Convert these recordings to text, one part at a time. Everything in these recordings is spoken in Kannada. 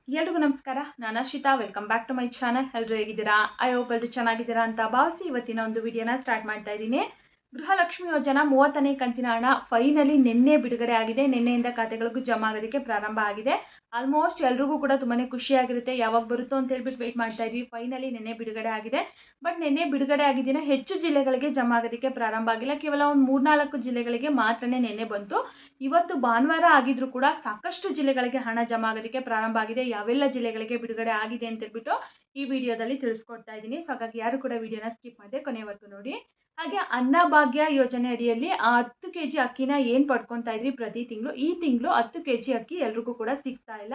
ಎಲ್ರಿಗೂ ನಮಸ್ಕಾರ. ನಾನು Arshita. Welcome back to my channel. ಎಲ್ಲರೂ ಹೇಗಿದ್ದೀರಾ? ಐ ಹೋಪ್ ಎಲ್ಲರೂ ಚೆನ್ನಾಗಿದ್ದೀರಾ ಅಂತ ಭಾವಿಸಿ ಇವತ್ತಿನ ಒಂದು ವಿಡಿಯೋನ ಸ್ಟಾರ್ಟ್ ಮಾಡ್ತಾ ಇದ್ದೀನಿ. ಗೃಹಲಕ್ಷ್ಮಿ ಯೋಜನಾ 30ನೇ ಕಂತಿನ ಹಣ ಫೈನಲಿ ನಿನ್ನೆ ಬಿಡುಗಡೆ ಆಗಿದೆ. ನಿನ್ನೆಯಿಂದ ಖಾತೆಗಳಿಗೂ ಜಮಾ ಆಗೋದಕ್ಕೆ ಪ್ರಾರಂಭ ಆಗಿದೆ. ಆಲ್ಮೋಸ್ಟ್ ಎಲ್ರಿಗೂ ಕೂಡ ತುಂಬಾ ಖುಷಿಯಾಗಿರುತ್ತೆ. ಯಾವಾಗ ಬರುತ್ತೋ ಅಂತ ಹೇಳ್ಬಿಟ್ಟು ವೆಯ್ಟ್ ಮಾಡ್ತಾ ಇದ್ವಿ. ಫೈನಲಿ ನಿನ್ನೆ ಬಿಡುಗಡೆ ಆಗಿದೆ. ಬಟ್ ನಿನ್ನೆ ಬಿಡುಗಡೆ ಆಗಿದ್ದಿನ ಹೆಚ್ಚು ಜಿಲ್ಲೆಗಳಿಗೆ ಜಮಾ ಆಗೋದಕ್ಕೆ ಪ್ರಾರಂಭ ಆಗಿಲ್ಲ. ಕೇವಲ ಒಂದು 3-4 ಜಿಲ್ಲೆಗಳಿಗೆ ಮಾತ್ರನೇ ನಿನ್ನೆ ಬಂತು. ಇವತ್ತು ಭಾನುವಾರ ಆಗಿದ್ರೂ ಕೂಡ ಸಾಕಷ್ಟು ಜಿಲ್ಲೆಗಳಿಗೆ ಹಣ ಜಮಾ ಆಗೋದಕ್ಕೆ ಪ್ರಾರಂಭ ಆಗಿದೆ. ಯಾವೆಲ್ಲ ಜಿಲ್ಲೆಗಳಿಗೆ ಬಿಡುಗಡೆ ಆಗಿದೆ ಅಂತ ಹೇಳ್ಬಿಟ್ಟು ಈ ವಿಡಿಯೋದಲ್ಲಿ ತಿಳಿಸ್ಕೊಡ್ತಾ ಇದ್ದೀನಿ. ಸೊ ಹಾಗಾಗಿ ಯಾರು ಕೂಡ ವಿಡಿಯೋನ ಸ್ಕಿಪ್ ಮಾಡದೆ ಕೊನೆವರೆಗೂ ನೋಡಿ. ಹಾಗೆ ಅನ್ನಭಾಗ್ಯ ಯೋಜನೆ ಅಡಿಯಲ್ಲಿ 10 kg ಅಕ್ಕಿನ ಏನು ಪಡ್ಕೊತಾ ಇದ್ರಿ ಪ್ರತಿ ತಿಂಗಳು, ಈ ತಿಂಗಳು 10 kg ಅಕ್ಕಿ ಎಲ್ರಿಗೂ ಕೂಡ ಸಿಗ್ತಾ ಇಲ್ಲ.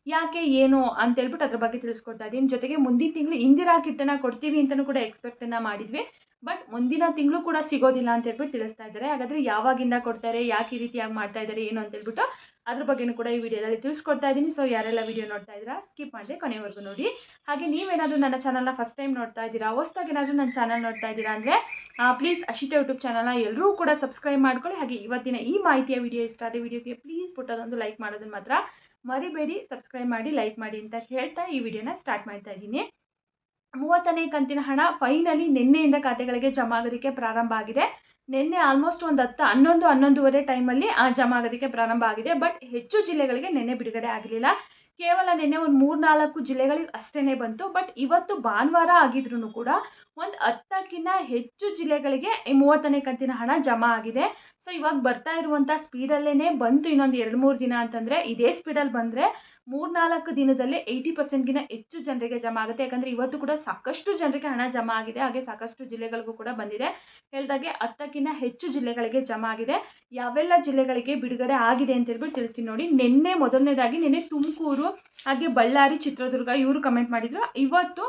ಯಾಕೆ ಏನು ಅಂತ ಹೇಳ್ಬಿಟ್ಟು ಅದ್ರ ಬಗ್ಗೆ ತಿಳಿಸ್ಕೊಡ್ತಾ ಇದ್ದೀನಿ. ಜೊತೆಗೆ ಮುಂದಿನ ತಿಂಗಳು ಇಂದಿರಾ ಕಿಟ್ಟನ್ನ ಕೊಡ್ತೀವಿ ಅಂತಲೂ ಕೂಡ ಎಕ್ಸ್ಪೆಕ್ಟನ್ನು ಮಾಡಿದ್ವಿ. ಬಟ್ ಮುಂದಿನ ತಿಂಗಳು ಕೂಡ ಸಿಗೋದಿಲ್ಲ ಅಂತ ಹೇಳ್ಬಿಟ್ಟು ತಿಳಿಸ್ತಾ ಇದ್ದಾರೆ. ಹಾಗಾದರೆ ಯಾವಾಗಿಂದ ಕೊಡ್ತಾರೆ, ಯಾಕೆ ಈ ರೀತಿಯಾಗಿ ಮಾಡ್ತಾ ಇದ್ದಾರೆ ಏನು ಅಂತ ಹೇಳ್ಬಿಟ್ಟು ಅದ್ರ ಬಗ್ಗೆನೂ ಕೂಡ ಈ ವಿಡಿಯೋದಲ್ಲಿ ತಿಳಿಸ್ಕೊಡ್ತಾ ಇದ್ದೀನಿ. ಸೊ ಯಾರೆಲ್ಲ ವಿಡಿಯೋ ನೋಡ್ತಾ ಇದ್ದೀರಾ ಸ್ಕಿಪ್ ಮಾಡದೆ ಕೊನೆವರೆಗೂ ನೋಡಿ. ಹಾಗೆ ನೀವೇನಾದರೂ ನನ್ನ ಚಾನಲ್ನ ಫಸ್ಟ್ ಟೈಮ್ ನೋಡ್ತಾ ಇದ್ದೀರಾ, ಹೊಸದಾಗಿ ಏನಾದರೂ ನನ್ನ ಚಾನಲ್ ನೋಡ್ತಾ ಇದ್ದೀರಾ ಅಂದರೆ ಪ್ಲೀಸ್ ಅರ್ಷಿತಾ ಯೂಟ್ಯೂಬ್ ಚಾನಲ್ನ ಎಲ್ಲರೂ ಕೂಡ ಸಬ್ಸ್ಕ್ರೈಬ್ ಮಾಡ್ಕೊಳ್ಳಿ. ಹಾಗೆ ಇವತ್ತಿನ ಈ ಮಾಹಿತಿಯ ವಿಡಿಯೋ ಇಷ್ಟ ಆದರೆ ವಿಡಿಯೋಗೆ ಪ್ಲೀಸ್ ಪುಟ್ಟದೊಂದು ಲೈಕ್ ಮಾಡೋದನ್ನು ಮಾತ್ರ ಮರಿಬೇಡಿ. ಸಬ್ಸ್ಕ್ರೈಬ್ ಮಾಡಿ, ಲೈಕ್ ಮಾಡಿ ಅಂತ ಹೇಳ್ತಾ ಈ ವಿಡಿಯೋನ ಸ್ಟಾರ್ಟ್ ಮಾಡ್ತಾ ಇದ್ದೀನಿ. 30ನೇ ಕಂತಿನ ಹಣ ಫೈನಲಿ ನಿನ್ನೆಯಿಂದ ಖಾತೆಗಳಿಗೆ ಜಮಾ ಆಗೋದಕ್ಕೆ ಪ್ರಾರಂಭ ಆಗಿದೆ. ನಿನ್ನೆ ಆಲ್ಮೋಸ್ಟ್ ಒಂದು 11-11:30 ಟೈಮಲ್ಲಿ ಜಮಾ ಆಗೋದಕ್ಕೆ ಪ್ರಾರಂಭ ಆಗಿದೆ. ಬಟ್ ಹೆಚ್ಚು ಜಿಲ್ಲೆಗಳಿಗೆ ನಿನ್ನೆ ಬಿಡುಗಡೆ ಆಗಲಿಲ್ಲ. ಕೇವಲ ನಿನ್ನೆ ಒಂದು 3-4 ಜಿಲ್ಲೆಗಳಿಗೆ ಅಷ್ಟೇ ಬಂತು. ಬಟ್ ಇವತ್ತು ಭಾನುವಾರ ಆಗಿದ್ರೂ ಕೂಡ ಒಂದು 10ಕ್ಕಿಂತ ಹೆಚ್ಚು ಜಿಲ್ಲೆಗಳಿಗೆ ಈ 30ನೇ ಕಂತಿನ ಹಣ ಜಮಾ ಆಗಿದೆ. ಸೊ ಇವಾಗ ಬರ್ತಾ ಇರುವಂಥ ಸ್ಪೀಡಲ್ಲೇ ಬಂತು. ಇನ್ನೊಂದು 2-3 ದಿನ ಅಂತಂದರೆ ಇದೇ ಸ್ಪೀಡಲ್ಲಿ ಬಂದರೆ 3-4 ದಿನದಲ್ಲೇ 80%ಗಿಂತ ಹೆಚ್ಚು ಜನರಿಗೆ ಜಮಾ ಆಗುತ್ತೆ. ಯಾಕಂದರೆ ಇವತ್ತು ಕೂಡ ಸಾಕಷ್ಟು ಜನರಿಗೆ ಹಣ ಜಮಾ ಆಗಿದೆ. ಹಾಗೆ ಸಾಕಷ್ಟು ಜಿಲ್ಲೆಗಳಿಗೂ ಕೂಡ ಬಂದಿದೆ. ಹೇಳಿದಾಗೆ 10ಕ್ಕಿಂತ ಹೆಚ್ಚು ಜಿಲ್ಲೆಗಳಿಗೆ ಜಮಾ ಆಗಿದೆ. ಯಾವೆಲ್ಲ ಜಿಲ್ಲೆಗಳಿಗೆ ಬಿಡುಗಡೆ ಆಗಿದೆ ಅಂತ ಹೇಳ್ಬಿಟ್ಟು ತಿಳಿಸ್ತೀನಿ ನೋಡಿ. ನಿನ್ನೆ ತುಮಕೂರು, ಹಾಗೆ ಬಳ್ಳಾರಿ, ಚಿತ್ರದುರ್ಗ ಇವರು ಕಮೆಂಟ್ ಮಾಡಿದ್ರು. ಇವತ್ತು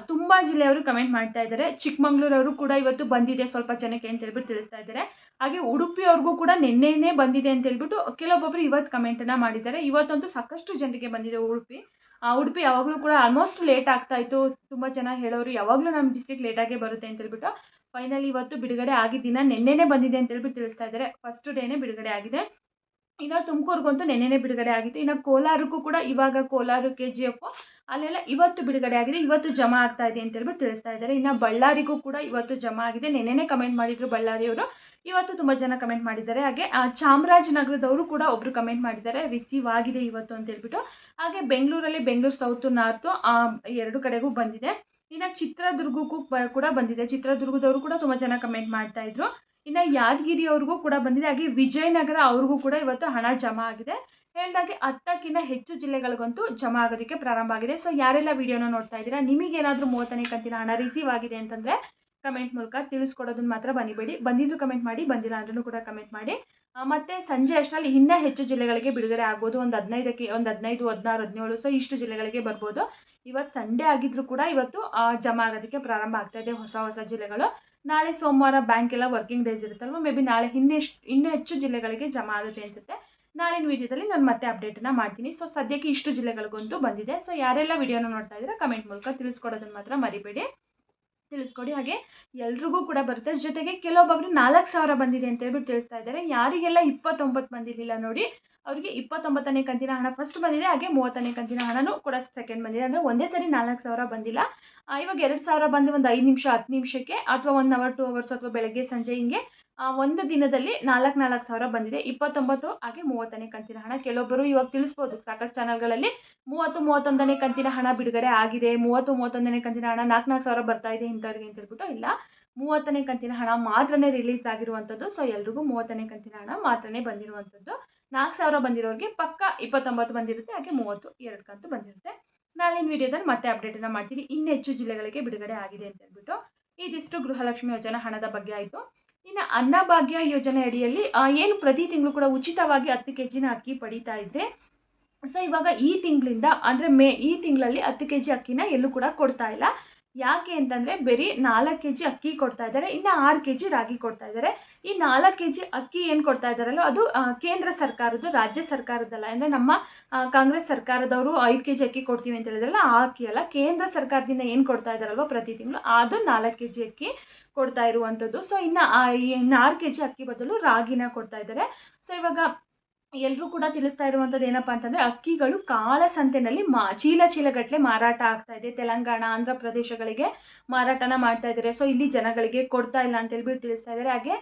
ತುಂಬ ಜಿಲ್ಲೆಯವರು ಕಮೆಂಟ್ ಮಾಡ್ತಾ ಇದ್ದಾರೆ. ಚಿಕ್ಕಮಂಗ್ಳೂರವರು ಕೂಡ ಇವತ್ತು ಬಂದಿದೆ ಸ್ವಲ್ಪ ಜನಕ್ಕೆ ಅಂತ ಹೇಳ್ಬಿಟ್ಟು ತಿಳಿಸ್ತಾ ಇದ್ದಾರೆ. ಹಾಗೆ ಉಡುಪಿಯವ್ರಿಗೂ ಕೂಡ ನಿನ್ನೆನೇ ಬಂದಿದೆ ಅಂತ ಹೇಳ್ಬಿಟ್ಟು ಕೆಲವೊಬ್ಬರು ಇವತ್ತು ಕಮೆಂಟನ್ನು ಮಾಡಿದ್ದಾರೆ. ಇವತ್ತಂತೂ ಸಾಕಷ್ಟು ಜನರಿಗೆ ಬಂದಿದೆ ಉಡುಪಿ ಯಾವಾಗಲೂ ಕೂಡ ಆಲ್ಮೋಸ್ಟ್ ಲೇಟ್ ಆಗ್ತಾ ಇತ್ತು. ತುಂಬ ಜನ ಹೇಳೋರು ಯಾವಾಗಲೂ ನಮ್ಮ ಡಿಸ್ಟ್ರಿಕ್ಟ್ ಲೇಟಾಗೇ ಬರುತ್ತೆ ಅಂತ ಹೇಳ್ಬಿಟ್ಟು ಫೈನಲಿ ಇವತ್ತು ಬಿಡುಗಡೆ ಆಗಿದ್ದಿನ ನಿನ್ನೆನೇ ಬಂದಿದೆ ಅಂತ ಹೇಳ್ಬಿಟ್ಟು ತಿಳಿಸ್ತಾ ಇದ್ದಾರೆ. ಫಸ್ಟ್ ಡೇನೇ ಬಿಡುಗಡೆ ಆಗಿದೆ. ಇನ್ನು ತುಮಕೂರಿಗಂತೂ ನಿನ್ನೆನೇ ಬಿಡುಗಡೆ ಆಗಿತ್ತು. ಇನ್ನು ಕೋಲಾರಕ್ಕೂ ಕೂಡ ಇವಾಗ ಕೋಲಾರ KGF ಅಲ್ಲೆಲ್ಲ ಇವತ್ತು ಬಿಡುಗಡೆ ಆಗಿದೆ. ಇವತ್ತು ಜಮಾ ಆಗ್ತಾ ಇದೆ ಅಂತ ಹೇಳ್ಬಿಟ್ಟು ತಿಳಿಸ್ತಾ ಇದ್ದಾರೆ. ಇನ್ನು ಬಳ್ಳಾರಿಗೂ ಕೂಡ ಇವತ್ತು ಜಮಾ ಆಗಿದೆ. ನಿನ್ನೆನೇ ಕಮೆಂಟ್ ಮಾಡಿದ್ರು ಬಳ್ಳಾರಿಯವರು, ಇವತ್ತು ತುಂಬ ಜನ ಕಮೆಂಟ್ ಮಾಡಿದ್ದಾರೆ. ಹಾಗೆ ಚಾಮರಾಜನಗರದವರು ಕೂಡ ಒಬ್ಬರು ಕಮೆಂಟ್ ಮಾಡಿದ್ದಾರೆ ರಿಸೀವ್ ಆಗಿದೆ ಇವತ್ತು ಅಂತ ಹೇಳ್ಬಿಟ್ಟು. ಹಾಗೆ ಬೆಂಗಳೂರಲ್ಲಿ ಬೆಂಗಳೂರು ಸೌತು ನಾರ್ತು ಎರಡು ಕಡೆಗೂ ಬಂದಿದೆ. ಇನ್ನು ಚಿತ್ರದುರ್ಗಕ್ಕೂ ಕೂಡ ಬಂದಿದೆ. ಚಿತ್ರದುರ್ಗದವರು ಕೂಡ ತುಂಬ ಜನ ಕಮೆಂಟ್ ಮಾಡ್ತಾ ಇದ್ರು. ಇನ್ನು ಯಾದಗಿರಿ ಅವ್ರಿಗೂ ಕೂಡ ಬಂದಿದೆ. ಹಾಗೆ ವಿಜಯನಗರ ಅವ್ರಿಗೂ ಕೂಡ ಇವತ್ತು ಹಣ ಜಮಾ ಆಗಿದೆ. ಹೇಳಿದಾಗೆ 10ಕ್ಕಿಂತ ಹೆಚ್ಚು ಜಿಲ್ಲೆಗಳಿಗಂತೂ ಜಮಾ ಆಗೋದಕ್ಕೆ ಪ್ರಾರಂಭ ಆಗಿದೆ. ಸೊ ಯಾರೆಲ್ಲ ವಿಡಿಯೋನ ನೋಡ್ತಾ ಇದ್ದೀರಾ, ನಿಮಗೇನಾದರೂ 30ನೇ ಕಂತಿನ ಹಣ ರಿಸೀವ್ ಆಗಿದೆ ಅಂತಂದರೆ ಕಮೆಂಟ್ ಮೂಲಕ ತಿಳಿಸ್ಕೊಡೋದನ್ನ ಮಾತ್ರ ಬನ್ನಿಬೇಡಿ. ಬಂದಿದ್ರು ಕಮೆಂಟ್ ಮಾಡಿ, ಬಂದಿಲ್ಲ ಅಂದ್ರೂ ಕೂಡ ಕಮೆಂಟ್ ಮಾಡಿ. ಮತ್ತು ಸಂಜೆ ಅಷ್ಟರಲ್ಲಿ ಇನ್ನೂ ಹೆಚ್ಚು ಜಿಲ್ಲೆಗಳಿಗೆ ಬಿಡುಗಡೆ ಆಗ್ಬೋದು. ಒಂದು 15, 16, 17 ಸೊ ಇಷ್ಟು ಜಿಲ್ಲೆಗಳಿಗೆ ಬರ್ಬೋದು. ಇವತ್ತು ಸಂಡೇ ಆಗಿದ್ರೂ ಕೂಡ ಇವತ್ತು ಜಮಾ ಆಗೋದಕ್ಕೆ ಪ್ರಾರಂಭ ಆಗ್ತಾ ಇದೆ ಹೊಸ ಜಿಲ್ಲೆಗಳು. ನಾಳೆ ಸೋಮವಾರ ಬ್ಯಾಂಕ್ ಎಲ್ಲ ವರ್ಕಿಂಗ್ ಡೇಸ್ ಇರುತ್ತಲ್ವ, ಮೇ ಬಿ ನಾಳೆ ಇನ್ನೂ ಹೆಚ್ಚು ಜಿಲ್ಲೆಗಳಿಗೆ ಜಮಾ ಆಗುತ್ತೆ ಅನಿಸುತ್ತೆ. ನಾಳಿನ ವಿಡಿಯೋದಲ್ಲಿ ನಾನು ಮತ್ತೆ ಅಪ್ಡೇಟನ್ನು ಮಾಡ್ತೀನಿ. ಸೊ ಸದ್ಯಕ್ಕೆ ಇಷ್ಟು ಜಿಲ್ಲೆಗಳಿಗಂತೂ ಬಂದಿದೆ. ಸೊ ಯಾರೆಲ್ಲ ವಿಡಿಯೋನ ನೋಡ್ತಾ ಇದ್ದೀರಾ ಕಮೆಂಟ್ ಮೂಲಕ ತಿಳಿಸ್ಕೊಡೋದನ್ನು ಮಾತ್ರ ಮರಿಬೇಡಿ, ತಿಳಿಸ್ಕೊಡಿ. ಹಾಗೆ ಎಲ್ರಿಗೂ ಕೂಡ ಬರುತ್ತೆ. ಜೊತೆಗೆ ಕೆಲವೊಬ್ಬರು 4,000 ಬಂದಿದೆ ಅಂತ ಹೇಳ್ಬಿಟ್ಟು ತಿಳಿಸ್ತಾ ಇದ್ದಾರೆ. ಯಾರಿಗೆಲ್ಲ 29 ಬಂದಿರಲಿಲ್ಲ ನೋಡಿ, ಅವರಿಗೆ 29ನೇ ಕಂತಿನ ಹಣ ಫಸ್ಟ್ ಬಂದಿದೆ. ಹಾಗೆ 30ನೇ ಕಂತಿನ ಹಣನೂ ಕೂಡ ಸೆಕೆಂಡ್ ಬಂದಿದೆ. ಅಂದರೆ ಒಂದೇ ಸರಿ 4,000 ಬಂದಿಲ್ಲ. ಇವಾಗ 2,000 ಬಂದು ಒಂದು 5 ನಿಮಿಷ 10 ನಿಮಿಷಕ್ಕೆ ಅಥವಾ 1 ಅವರ್ 2 ಅವರ್ಸ್ ಅಥವಾ ಬೆಳಗ್ಗೆ ಸಂಜೆ ಹಿಂಗೆ ಒಂದು ದಿನದಲ್ಲಿ 4,000 ಬಂದಿದೆ. 29 ಹಾಗೆ 30ನೇ ಕಂತಿನ ಹಣ. ಕೆಲವೊಬ್ಬರು ಇವಾಗ ತಿಳಿಸ್ಬೋದು ಸಾಕಷ್ಟು ಚಾನಲ್ಗಳಲ್ಲಿ 31ನೇ ಕಂತಿನ ಹಣ ಬಿಡುಗಡೆ ಆಗಿದೆ, 31ನೇ ಕಂತಿನ ಹಣ 4,000 ಬರ್ತಾ ಇದೆ ಇಂಥವ್ರಿಗೆ ಅಂತ ಹೇಳ್ಬಿಟ್ಟು. ಇಲ್ಲ, 30ನೇ ಕಂತಿನ ಹಣ ಮಾತ್ರನೇ ರಿಲೀಸ್ ಆಗಿರುವಂಥದ್ದು. ಸೊ ಎಲ್ರಿಗೂ 30ನೇ ಕಂತಿನ ಹಣ ಮಾತ್ರನೇ ಬಂದಿರುವಂಥದ್ದು. 4,000 ಬಂದಿರೋರಿಗೆ ಪಕ್ಕ 29 ಬಂದಿರುತ್ತೆ. ಹಾಗೆ 30 2 ಕಂತು ಬಂದಿರುತ್ತೆ. ನಾಳಿನ ವಿಡಿಯೋದಲ್ಲಿ ಮತ್ತೆ ಅಪ್ಡೇಟನ್ನು ಮಾಡ್ತೀನಿ ಇನ್ನೂ ಹೆಚ್ಚು ಜಿಲ್ಲೆಗಳಿಗೆ ಬಿಡುಗಡೆ ಆಗಿದೆ ಅಂತ ಹೇಳ್ಬಿಟ್ಟು. ಇದಿಷ್ಟು ಗೃಹಲಕ್ಷ್ಮಿ ಯೋಜನಾ ಹಣದ ಬಗ್ಗೆ ಆಯಿತು. ಇನ್ನು ಅನ್ನಭಾಗ್ಯ ಯೋಜನೆ ಅಡಿಯಲ್ಲಿ ಏನು ಪ್ರತಿ ತಿಂಗಳು ಕೂಡ ಉಚಿತವಾಗಿ 10 kg ಅಕ್ಕಿ ಪಡೀತಾ ಇದ್ದರೆ, ಸೊ ಇವಾಗ ಈ ತಿಂಗಳಿಂದ ಅಂದರೆ ಈ ತಿಂಗಳಲ್ಲಿ 10 kg ಅಕ್ಕಿನ ಎಲ್ಲೂ ಕೂಡ ಕೊಡ್ತಾ ಇಲ್ಲ. ಯಾಕೆ ಅಂತಂದರೆ ಬರೀ 4 kg ಅಕ್ಕಿ ಕೊಡ್ತಾ ಇದ್ದಾರೆ. ಇನ್ನು 6 kg ರಾಗಿ ಕೊಡ್ತಾ ಇದ್ದಾರೆ. ಈ 4 kg ಅಕ್ಕಿ ಏನು ಕೊಡ್ತಾ ಇದ್ದಾರಲ್ಲ ಅದು ಕೇಂದ್ರ ಸರ್ಕಾರದ್ದು, ರಾಜ್ಯ ಸರ್ಕಾರದ್ದಲ್ಲ. ಅಂದರೆ ನಮ್ಮ ಕಾಂಗ್ರೆಸ್ ಸರ್ಕಾರದವರು 5 kg ಅಕ್ಕಿ ಕೊಡ್ತೀವಿ ಅಂತ ಹೇಳಿದ್ರಲ್ಲ, ಆ ಅಕ್ಕಿ ಅಲ್ಲ, ಕೇಂದ್ರ ಸರ್ಕಾರದಿಂದ ಏನು ಕೊಡ್ತಾ ಇದ್ದಾರಲ್ವ ಪ್ರತಿ ತಿಂಗಳು ಅದು 4 kg ಅಕ್ಕಿ ಕೊಡ್ತಾ ಇರುವಂಥದ್ದು. ಸೊ ಇನ್ನು 6 kg ಅಕ್ಕಿ ಬದಲು ರಾಗಿನ ಕೊಡ್ತಾ ಇದ್ದಾರೆ. ಸೊ ಇವಾಗ ಎಲ್ಲರೂ ಕೂಡ ತಿಳಿಸ್ತಾ ಇರುವಂಥದ್ದು ಏನಪ್ಪ ಅಂತಂದರೆ ಅಕ್ಕಿಗಳು ಕಾಳಸಂತೆನಲ್ಲಿ ಚೀಲಗಟ್ಟಲೆ ಮಾರಾಟ ಆಗ್ತಾ ಇದೆ. ತೆಲಂಗಾಣ, ಆಂಧ್ರ ಪ್ರದೇಶಗಳಿಗೆ ಮಾರಾಟನ ಮಾಡ್ತಾ ಇದ್ದಾರೆ. ಸೊ ಇಲ್ಲಿ ಜನಗಳಿಗೆ ಕೊಡ್ತಾ ಇಲ್ಲ ಅಂತ ಹೇಳ್ಬಿಟ್ಟು ತಿಳಿಸ್ತಾ ಇದ್ದಾರೆ. ಹಾಗೆ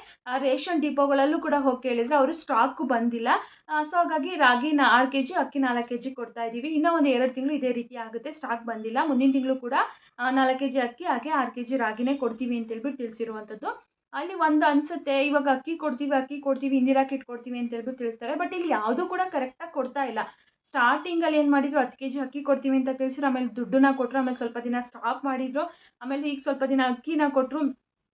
ರೇಷನ್ ಡಿಪೋಗಳಲ್ಲೂ ಕೂಡ ಹೋಗಿ ಕೇಳಿದರೆ ಅವರು ಸ್ಟಾಕು ಬಂದಿಲ್ಲ. ಸೊ ಹಾಗಾಗಿ ರಾಗಿ 6 ಕೆ ಜಿ, ಅಕ್ಕಿ 4 ಕೆ ಜಿ ಕೊಡ್ತಾ ಇದ್ದೀವಿ. ಇನ್ನೂ ಒಂದು 2 ತಿಂಗಳು ಇದೇ ರೀತಿ ಆಗುತ್ತೆ, ಸ್ಟಾಕ್ ಬಂದಿಲ್ಲ. ಮುಂದಿನ ತಿಂಗಳು ಕೂಡ 4 ಕೆ ಜಿ ಅಕ್ಕಿ ಹಾಗೆ 6 ಕೆ ಜಿ ರಾಗಿನೇ ಕೊಡ್ತೀವಿ ಅಂತ ಹೇಳ್ಬಿಟ್ಟು ತಿಳಿಸಿರುವಂಥದ್ದು. ಅಲ್ಲಿ ಒಂದು ಅನಿಸುತ್ತೆ, ಇವಾಗ ಅಕ್ಕಿ ಕೊಡ್ತೀವಿ, ಇಂದಿರಾ ಕಿಟ್ ಕೊಡ್ತೀವಿ ಅಂತ ಹೇಳ್ಬಿಟ್ಟು ತಿಳಿಸ್ತಾರೆ. ಬಟ್ ಇಲ್ಲಿ ಯಾವುದೂ ಕೂಡ ಕರೆಕ್ಟಾಗಿ ಕೊಡ್ತಾ ಇಲ್ಲ. ಸ್ಟಾರ್ಟಿಂಗಲ್ಲಿ ಏನು ಮಾಡಿದ್ರು 10 ಕೆ ಜಿ ಅಕ್ಕಿ ಕೊಡ್ತೀವಿ ಅಂತ ತಿಳಿಸಿದ್ರು, ಆಮೇಲೆ ದುಡ್ಡನ್ನ ಕೊಟ್ಟರು, ಆಮೇಲೆ ಸ್ವಲ್ಪ ದಿನ ಸ್ಟಾಪ್ ಮಾಡಿದರು, ಆಮೇಲೆ ಈಗ ಸ್ವಲ್ಪ ದಿನ ಅಕ್ಕಿನ ಕೊಟ್ಟರು.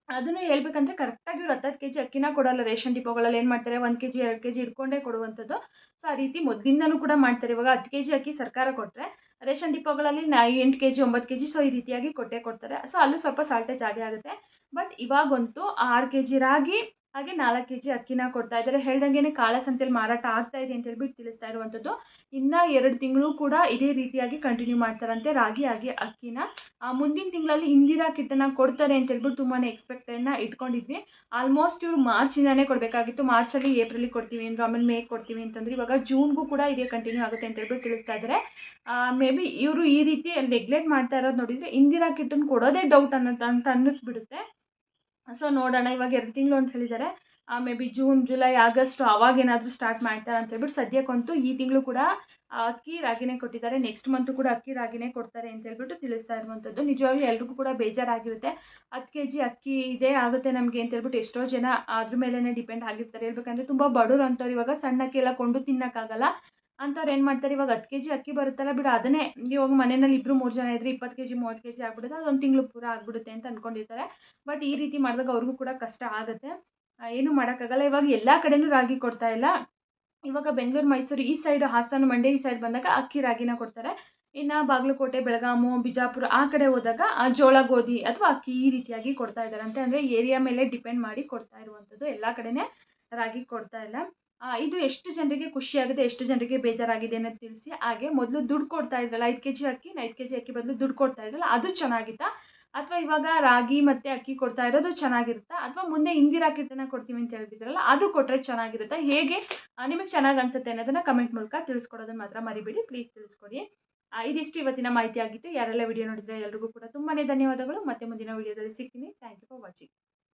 ಅದನ್ನು ಹೇಳ್ಬೇಕಂದ್ರೆ ಕರೆಕ್ಟಾಗಿ ಇವ್ರು 10 ಕೆ ಜಿ ಅಕ್ಕಿನ ಕೊಡೋಲ್ಲ. ರೇಷನ್ ಡಿಪೋಗಳಲ್ಲಿ ಏನು ಮಾಡ್ತಾರೆ, 1 ಕೆ ಜಿ 2 ಕೆ ಜಿ ಇಟ್ಕೊಂಡೇ ಕೊಡುವಂಥದ್ದು. ಸೊ ಆ ರೀತಿ ಮೊದಲಿಂದನೂ ಕೂಡ ಮಾಡ್ತಾರೆ. ಇವಾಗ 10 ಕೆ ಜಿ ಅಕ್ಕಿ ಸರ್ಕಾರ ಕೊಟ್ಟರೆ ರೇಷನ್ ಡಿಪೋಗಳಲ್ಲಿ 8 K G 9 K G so ಈ ರೀತಿಯಾಗಿ ಕೊಟ್ಟೇ ಕೊಡ್ತಾರೆ. ಸೊ ಅಲ್ಲೂ ಸ್ವಲ್ಪ ಸಾಲ್ಟೇಜ್ ಆಗೇ ಆಗುತ್ತೆ. ಬಟ್ ಇವಾಗಂತೂ 6 ಕೆ ಜಿ ರಾಗಿ ಹಾಗೆ 4 ಕೆ ಜಿ ಅಕ್ಕಿನ ಕೊಡ್ತಾ ಇದ್ದಾರೆ. ಹೇಳ್ದಂಗೆ ಕಾಳಸಂತೆಯಲ್ಲಿ ಮಾರಾಟ ಆಗ್ತಾ ಇದೆ ಅಂತ ಹೇಳ್ಬಿಟ್ಟು ತಿಳಿಸ್ತಾ ಇರುವಂಥದ್ದು. ಇನ್ನು 2 ತಿಂಗಳು ಕೂಡ ಇದೇ ರೀತಿಯಾಗಿ ಕಂಟಿನ್ಯೂ ಮಾಡ್ತಾರಂತೆ ರಾಗಿ ಹಾಗೆ ಅಕ್ಕಿನ. ಮುಂದಿನ ತಿಂಗಳಲ್ಲಿ ಇಂದಿರಾ ಕಿಟ್ಟನ್ನು ಕೊಡ್ತಾರೆ ಅಂತ ಹೇಳ್ಬಿಟ್ಟು ತುಂಬಾ ಎಕ್ಸ್ಪೆಕ್ಟನ್ನು ಇಟ್ಕೊಂಡಿದ್ವಿ. ಆಲ್ಮೋಸ್ಟ್ ಇವರು ಮಾರ್ಚಿಂದನೇ ಕೊಡಬೇಕಾಗಿತ್ತು. ಮಾರ್ಚಲ್ಲಿ ಏಪ್ರಿಲಿಗೆ ಕೊಡ್ತೀವಿ ಅಂದರು, ಆಮೇಲೆ ಮೇಗೆ ಕೊಡ್ತೀವಿ ಅಂತಂದ್ರೆ ಇವಾಗ ಜೂನ್ಗೂ ಕೂಡ ಇದೇ ಕಂಟಿನ್ಯೂ ಆಗುತ್ತೆ ಅಂತ ಹೇಳ್ಬಿಟ್ಟು ತಿಳಿಸ್ತಾ ಇದ್ದಾರೆ. ಮೇ ಬಿ ಇವರು ಈ ರೀತಿ ನೆಗ್ಲೆಕ್ಟ್ ಮಾಡ್ತಾ ಇರೋದು ನೋಡಿದರೆ ಇಂದಿರಾ ಕಿಟ್ಟನ್ನು ಕೊಡೋದೇ ಡೌಟ್ ಅಂತ ಅನ್ನಿಸ್ಬಿಡುತ್ತೆ. ಸೊ ನೋಡೋಣ, ಇವಾಗ 2 ತಿಂಗಳು ಅಂತ ಹೇಳಿದ್ದಾರೆ. May be June, July, August ಅವಾಗೇನಾದರೂ ಸ್ಟಾರ್ಟ್ ಮಾಡ್ತಾರೆ ಅಂತ ಹೇಳ್ಬಿಟ್ಟು ಸದ್ಯಕ್ಕಂತೂ ಈ ತಿಂಗಳು ಕೂಡ ಅಕ್ಕಿ ರಾಗಿನೇ ಕೊಟ್ಟಿದ್ದಾರೆ. ನೆಕ್ಸ್ಟ್ ಮಂತು ಕೂಡ ಅಕ್ಕಿ ರಾಗಿನೇ ಕೊಡ್ತಾರೆ ಅಂತ ಹೇಳ್ಬಿಟ್ಟು ತಿಳಿಸ್ತಾ ಇರುವಂಥದ್ದು. ನಿಜವಾಗ್ಲೂ ಎಲ್ರಿಗೂ ಕೂಡ ಬೇಜಾರಾಗಿರುತ್ತೆ. 10 ಕೆ ಜಿ ಅಕ್ಕಿ ಇದೇ ಆಗುತ್ತೆ ನಮಗೆ ಅಂತ ಹೇಳ್ಬಿಟ್ಟು ಎಷ್ಟೋ ಜನ ಅದ್ರ ಮೇಲೇ ಡಿಪೆಂಡ್ ಆಗಿರ್ತಾರೆ. ಹೇಳ್ಬೇಕಂದ್ರೆ ತುಂಬ ಬಡವರು ಅಂಥವ್ರು ಇವಾಗ ಸಣ್ಣ ಅಕ್ಕಿ ಎಲ್ಲ ಕೊಂಡು ತಿನ್ನೋಕ್ಕಾಗಲ್ಲ ಅಂಥವ್ರು ಏನು ಮಾಡ್ತಾರೆ, ಇವಾಗ 10 ಕೆ ಜಿ ಅಕ್ಕಿ ಬರುತ್ತಲ್ಲ ಬಿಡು, ಅದನ್ನೇ ಇವಾಗ ಮನೆಯಲ್ಲಿ 2-3 ಜನ ಇದ್ದರೆ 20 ಕೆ ಜಿ 30 ಕೆ ಜಿ ಆಗ್ಬಿಡುತ್ತೆ, ಅದೊಂದು ತಿಂಗಳು ಪೂರ ಆಗಿಬಿಡುತ್ತೆ ಅಂತ ಅಂದ್ಕೊಂಡಿರ್ತಾರೆ. ಬಟ್ ಈ ರೀತಿ ಮಾಡಿದಾಗ ಅವ್ರಿಗೂ ಕೂಡ ಕಷ್ಟ ಆಗುತ್ತೆ. ಏನೂ ಮಾಡೋಕ್ಕಾಗಲ್ಲ. ಇವಾಗ ಎಲ್ಲ ಕಡೆಯೂ ರಾಗಿ ಕೊಡ್ತಾ ಇಲ್ಲ. ಇವಾಗ ಬೆಂಗಳೂರು, ಮೈಸೂರು ಈ ಸೈಡ್, ಹಾಸನ, ಮಂಡ್ಯ ಈ ಸೈಡ್ ಬಂದಾಗ ಅಕ್ಕಿ ರಾಗಿನ ಕೊಡ್ತಾರೆ. ಇನ್ನು ಬಾಗಲಕೋಟೆ, ಬೆಳಗಾಮು, ಬಿಜಾಪುರ ಆ ಕಡೆ ಹೋದಾಗ ಜೋಳ, ಗೋಧಿ ಅಥವಾ ಅಕ್ಕಿ ಈ ರೀತಿಯಾಗಿ ಕೊಡ್ತಾ ಇದ್ದಾರಂತೆ. ಅಂದರೆ ಏರಿಯಾ ಮೇಲೆ ಡಿಪೆಂಡ್ ಮಾಡಿ ಕೊಡ್ತಾ ಇರುವಂಥದ್ದು. ಎಲ್ಲ ಕಡೆನೇ ರಾಗಿ ಕೊಡ್ತಾ ಇಲ್ಲ. ಇದು ಎಷ್ಟು ಜನರಿಗೆ ಖುಷಿಯಾಗಿದೆ, ಎಷ್ಟು ಜನರಿಗೆ ಬೇಜಾರಾಗಿದೆ ಅನ್ನೋದು ತಿಳಿಸಿ. ಹಾಗೆ ಮೊದಲು ದುಡ್ಡು ಕೊಡ್ತಾ ಇದ್ರಲ್ಲ, 5 ಕೆ ಜಿ ಅಕ್ಕಿ ಬದಲು ದುಡ್ಡು ಕೊಡ್ತಾ ಇದ್ರಲ್ಲ, ಅದು ಚೆನ್ನಾಗಿತ್ತಾ, ಅಥವಾ ಇವಾಗ ರಾಗಿ ಮತ್ತು ಅಕ್ಕಿ ಕೊಡ್ತಾ ಇರೋದು ಚೆನ್ನಾಗಿರುತ್ತಾ, ಅಥವಾ ಮುಂದೆ ಇಂದಿರಾ ಕಿಟ್ಟನ್ನು ಕೊಡ್ತೀವಿ ಅಂತ ಹೇಳ್ತಿದ್ರಲ್ಲ ಅದು ಕೊಟ್ಟರೆ ಚೆನ್ನಾಗಿರುತ್ತಾ, ಹೇಗೆ ನಿಮಗೆ ಚೆನ್ನಾಗಿ ಅನಿಸುತ್ತೆ ಅನ್ನೋದನ್ನು ಕಮೆಂಟ್ ಮೂಲಕ ತಿಳಿಸ್ಕೊಡೋದನ್ನು ಮಾತ್ರ ಮರಿಬೇಡಿ, ಪ್ಲೀಸ್ ತಿಳಿಸ್ಕೊಡಿ. ಇದಿಷ್ಟು ಇವತ್ತಿನ ಮಾಹಿತಿ ಆಗಿತ್ತು. ಯಾರೆಲ್ಲ ವಿಡಿಯೋ ನೋಡಿದರೆ ಎಲ್ರಿಗೂ ಕೂಡ ತುಂಬಾ ಧನ್ಯವಾದಗಳು. ಮತ್ತೆ ಮುಂದಿನ ವಿಡಿಯೋದಲ್ಲಿ ಸಿಗ್ತೀನಿ. Thank you for watching.